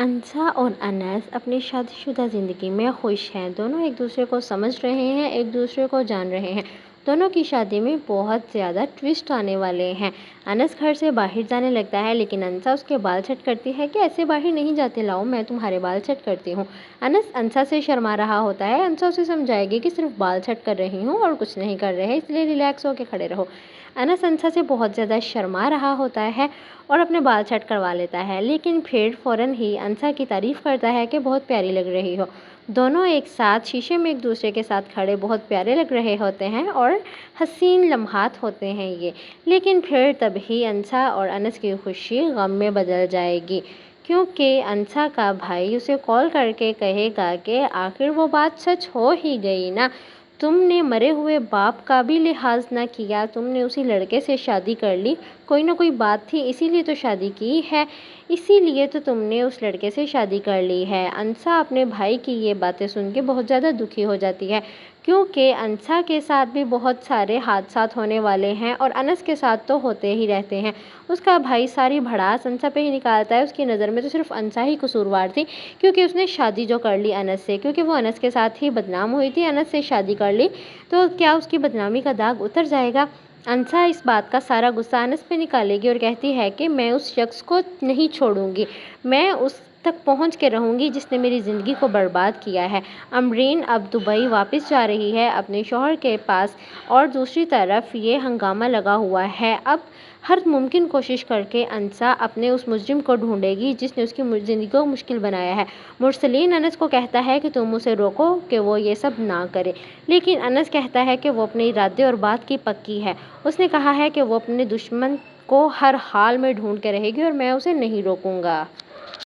انسا اور انس اپنی شادی شدہ زندگی میں خوش ہیں۔ دونوں ایک دوسرے کو سمجھ رہے ہیں، ایک دوسرے کو جان رہے ہیں۔ دونوں کی شادی میں بہت زیادہ ٹوسٹ آنے والے ہیں۔ انس گھر سے باہر جانے لگتا ہے لیکن انسا اس کے بال سیٹ کرتی ہے کہ ایسے باہر نہیں جاتے، لاؤ میں تمہارے بال سیٹ کرتی ہوں۔ انس انسا سے شرما رہا ہوتا ہے۔ انسا اسے سمجھائے گی کہ صرف بال سیٹ کر رہی ہوں اور کچھ نہیں کر رہے، اس لیے ریلیکس ہو کے کھڑے رہو۔ انس انسا سے بہت زیادہ شرما رہا ہوتا ہے اور اپنے بال سیٹ کروا لیتا ہے، لیکن پھر فوراً ہی انسا کی تعریف کرتا ہے کہ بہت پیاری لگ رہی ہو۔ دونوں ایک ساتھ شیشے میں ایک دوسرے کے ساتھ کھڑے بہت پیارے لگ رہے ہوتے ہیں اور حسین لمحات ہوتے ہیں یہ، لیکن پھر تبھی انسا اور انس کی خوشی غم میں بدل جائے گی، کیونکہ انسا کا بھائی اسے کال کر کے کہے گا کہ آخر وہ بات سچ ہو ہی گئی نا، تم نے مرے ہوئے باپ کا بھی لحاظ نہ کیا، تم نے اسی لڑکے سے شادی کر لی، کوئی نہ کوئی بات تھی اسی لیے تو شادی کی ہے، اسی لیے تو تم نے اس لڑکے سے شادی کر لی ہے۔ انسا اپنے بھائی کی یہ باتیں سن کے بہت زیادہ دکھی ہو جاتی ہے، کیونکہ انسا کے ساتھ بھی بہت سارے حادثات ہونے والے ہیں اور انس کے ساتھ تو ہوتے ہی رہتے ہیں۔ اس کا بھائی ساری بھڑاس انسا پہ ہی نکالتا ہے، اس کی نظر میں تو صرف انسا ہی قصوروار تھی، کیونکہ اس نے شادی جو کر لی انس سے، کیونکہ وہ انس کے ساتھ ہی بدنام ہوئی تھی، انس سے شادی کر لی تو کیا اس کی بدنامی کا داغ اتر جائے گا؟ انسا اس بات کا سارا غصہ انس پہ نکالے گی اور کہتی ہے کہ میں اس شخص کو نہیں چھوڑوں گی، میں اس تک پہنچ کے رہوں گی جس نے میری زندگی کو برباد کیا ہے۔ امرین اب دبئی واپس جا رہی ہے اپنے شوہر کے پاس اور دوسری طرف یہ ہنگامہ لگا ہوا ہے۔ اب ہر ممکن کوشش کر کے انسا اپنے اس مجرم کو ڈھونڈے گی جس نے اس کی زندگی کو مشکل بنایا ہے۔ مرسلین انس کو کہتا ہے کہ تم اسے روکو کہ وہ یہ سب نہ کرے، لیکن انس کہتا ہے کہ وہ اپنے ارادے اور بات کی پکی ہے، اس نے کہا ہے کہ وہ اپنے دشمن کو ہر حال میں ڈھونڈ کے رہے گی اور میں اسے نہیں روکوں گا۔